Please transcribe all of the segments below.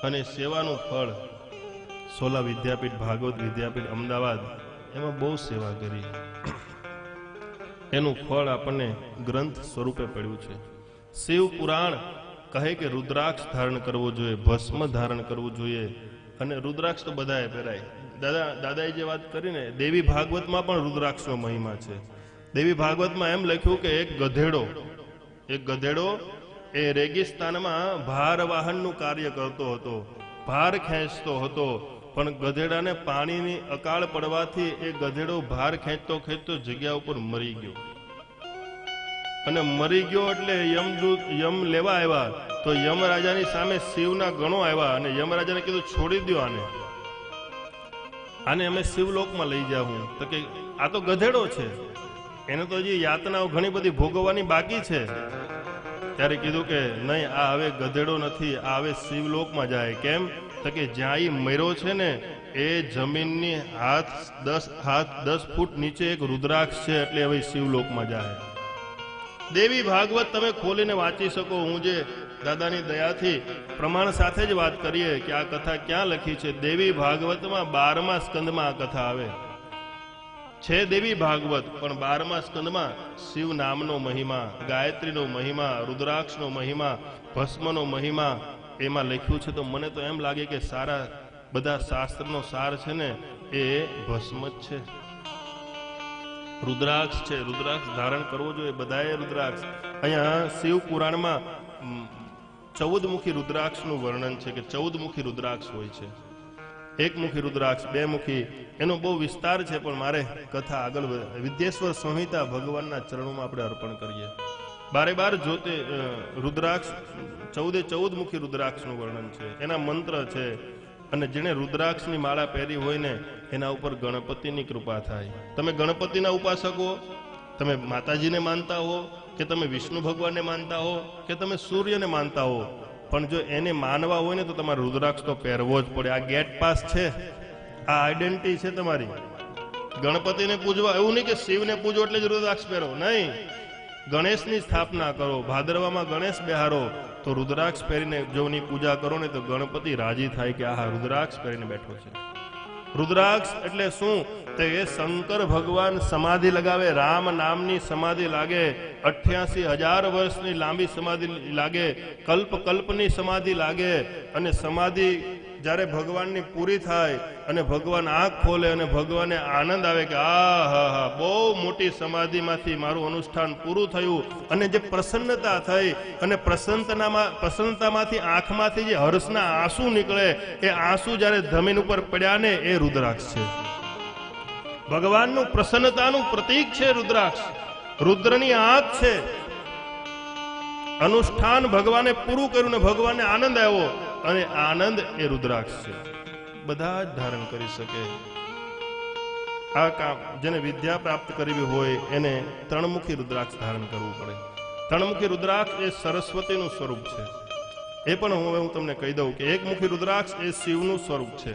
અને સેવાનું ફળ સોલા વિદ્યાપીઠ, ભાગવત વિદ્યાપીઠ અમદાવાદ એમાં બહુ સેવા કરી. એનું ફળ આપણને ગ્રંથ સ્વરૂપે પડ્યું છે. શિવ પુરાણ કહે કે રુદ્રાક્ષ ધારણ કરવો જોઈએ, ભસ્મ ધારણ કરવું જોઈએ. અને રુદ્રાક્ષ તો બધાએ પહેરાય. દાદાએ જે વાત કરીને, દેવી ભાગવતમાં પણ રુદ્રાક્ષનો મહિમા છે. દેવી ભાગવતમાં એમ લખ્યું કે એક ગધેડો એ રેગિસ્તાનમાં ભાર વાહનનું કાર્ય કરતો હતો, ભાર ખેંચતો હતો. પણ ગધેડાને પાણીની અકાળ પડવાથી એ ગધેડો ભાર ખેંચતો ખેંચતો જગ્યા ઉપર મરી ગયો. અને મરી ગયો એટલે યમ લેવા આવ્યા તો યમરાજાની સામે શિવના ગણો આવ્યા અને યમરાજાને કીધું છોડી દો આને અમે શિવલોકમાં લઈ જાઉં. તો કે આ તો ગધેડો છે, એને તો હજી યાતનાઓ ઘણી બધી ભોગવવાની બાકી છે. ત્યારે કીધું કે નહીં, આ હવે ગધેડો નથી, આ હવે શિવલોકમાં જાય. કેમ? તો કે જ્યાં એ મર્યો છે ને એ જમીનની હાથ 10 ફૂટ નીચે એક રુદ્રાક્ષ છે, એટલે હવે શિવલોકમાં જાય. દેવી ભાગવત તમે ખોલીને વાંચી શકો. હું જે દાદાની દયાથી પ્રમાણ સાથે જ વાત કરીએ કે આ કથા ક્યાં લખી છે. દેવી ભાગવતમાં 12મા સ્કંદમાં આ કથા આવે છે. દેવી ભાગવત પણ 12મા સ્કંદમાં શિવ નામનો મહિમા, ગાયત્રીનો મહિમા, રુદ્રાક્ષનો મહિમા, ભસ્મનો મહિમા એમાં લખ્યું છે. તો મને તો એમ લાગે કે સારા બધા શાસ્ત્રનો સાર છે ને એ ભસ્મ જ છે, રુદ્રાક્ષ છે. રુદ્રાક્ષ ધારણ કરવો જોઈએ બધાએ. રુદ્રાક્ષ અહીંયા શિવ પુરાણમાં 14 મુખી રુદ્રાક્ષનું વર્ણન છે કે 14 મુખી રુદ્રાક્ષ હોય છે. 1 મુખી રુદ્રાક્ષ, 2 મુખી, એનો બહુ વિસ્તાર છે. પણ મારે કથા આગળ વિદ્યેશ્વર સંહિતા ભગવાનના ચરણોમાં આપણે અર્પણ કરીએ. 12 જોતે રુદ્રાક્ષ 14 મુખી રુદ્રાક્ષનું વર્ણન છે, એના મંત્ર છે. અને જેને રુદ્રાક્ષની માળા પહેરી હોય ને એના ઉપર ગણપતિની કૃપા થાય. તમે ગણપતિના ઉપાસક હો, તમે માતાજીને માનતા હો, કે તમે વિષ્ણુ ભગવાનને માનતા હો, કે તમે સૂર્યને માનતા હો, પણ જો એને માનવા હોય ને તો તમારે રુદ્રાક્ષ તો પહેરવો જ પડે. આ ગેટ પાસ છે, આ આઈડેન્ટિટી છે તમારી. ગણપતિને પૂજવા એવું નહીં કે શિવને પૂજો એટલે જ રુદ્રાક્ષ પહેરો, નહીં. ગણેશની સ્થાપના કરો, ભાદરવામાં ગણેશ બેહારો, તો રુદ્રાક્ષ પહેરીને જોની પૂજા કરો ને તો ગણપતિ રાજી થાય કે આ રુદ્રાક્ષ પહેરીને બેઠો છે. રુદ્રાક્ષ એટલે શું? તો એ શંકર ભગવાન સમાધિ લગાવે, રામ નામની સમાધિ લાગે, 88,000 વર્ષની લાંબી સમાધિ લાગે, કલ્પની સમાધિ લાગે. અને સમાધિ જ્યારે ભગવાનની પૂરી થાય અને ભગવાન આંખ ખોલે અને ભગવાનને આનંદ આવે કે આ હા બહુ મોટી સમાધિમાંથી મારું અનુષ્ઠાન પૂરું થયું. અને જે પ્રસન્નતા થઈ અને પ્રસન્નતામાંથી આંખમાંથી જે હર્ષના આંસુ નીકળે, એ આંસુ જ્યારે જમીન ઉપર પડ્યા ને એ રુદ્રાક્ષ છે. ભગવાનનું પ્રસન્નતાનું પ્રતીક છે રુદ્રાક્ષ. રુદ્રની આંખ છે. અનુષ્ઠાન ભગવાને પૂરું કર્યું ને ભગવાનને આનંદ આવ્યો, અને આનંદ એ રુદ્રાક્ષ છે. બધા જ ધારણ કરી શકે. આ કામ જેને વિદ્યા પ્રાપ્ત કરવી હોય એને 3 મુખી રુદ્રાક્ષ ધારણ કરવું પડે. 3 મુખી રુદ્રાક્ષ એ સરસ્વતીનું સ્વરૂપ છે. એ પણ હું તમને કહી દઉં કે 1 મુખી રુદ્રાક્ષ એ શિવનું સ્વરૂપ છે.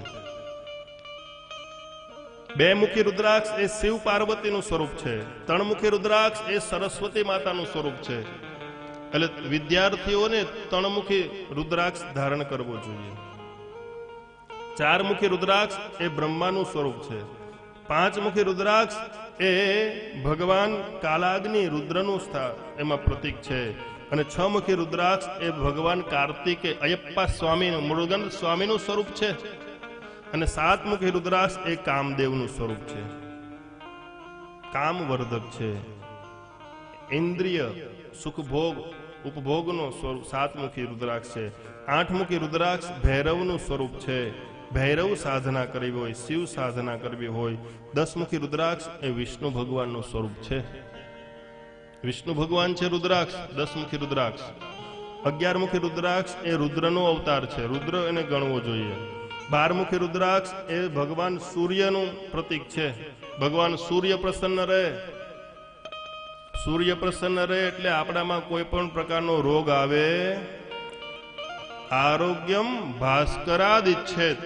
2 મુખી રુદ્રાક્ષ એ શિવ પાર્વતીનું સ્વરૂપ છે. 3 મુખી રુદ્રાક્ષ એ સરસ્વતી માતાનું સ્વરૂપ છે. એટલે વિદ્યાર્થીઓને 3 મુખી રુદ્રાક્ષ ધારણ કરવો જોઈએ. 4 મુખી રુદ્રાક્ષ એ બ્રહ્માનું સ્વરૂપ છે. 5 મુખી રુદ્રાક્ષ એ ભગવાન કાલાગ્નિ રુદ્રનું એમાં પ્રતીક છે. અને 6 મુખી રુદ્રાક્ષ એ ભગવાન કાર્તિકે અયપ્પા સ્વામીનું, મુરુગન સ્વામીનું સ્વરૂપ છે. અને 7 મુખી રુદ્રાક્ષ એ કામદેવનું સ્વરૂપ છે, કામવર્ધક છે. ઇન્દ્રિય સુખભોગ ઉપભોગનો સ્વરૂપ 7 મુખી રુદ્રાક્ષ છે. 8 મુખી રુદ્રાક્ષ ભૈરવનું સ્વરૂપ છે. ભૈરવ સાધના કરવી હોય, શિવ સાધના કરવી હોય. 10 મુખી રુદ્રાક્ષ એ વિષ્ણુ ભગવાનનું સ્વરૂપ છે. વિષ્ણુ ભગવાન છે રુદ્રાક્ષ, 10 મુખી રુદ્રાક્ષ. 11 મુખી રુદ્રાક્ષ એ રુદ્રનો અવતાર છે, રુદ્ર એને ગણવો જોઈએ. 12 મુખી રુદ્રાક્ષ એ ભગવાન સૂર્યનું પ્રતીક છે. ભગવાન સૂર્ય પ્રસન્ન રહે, સૂર્ય પ્રસન્ન રહે એટલે આપણામાં કોઈ પણ પ્રકારનો રોગ આવે, આરોગ્યમ ભાસ્કરાદ ઈચ્છેત,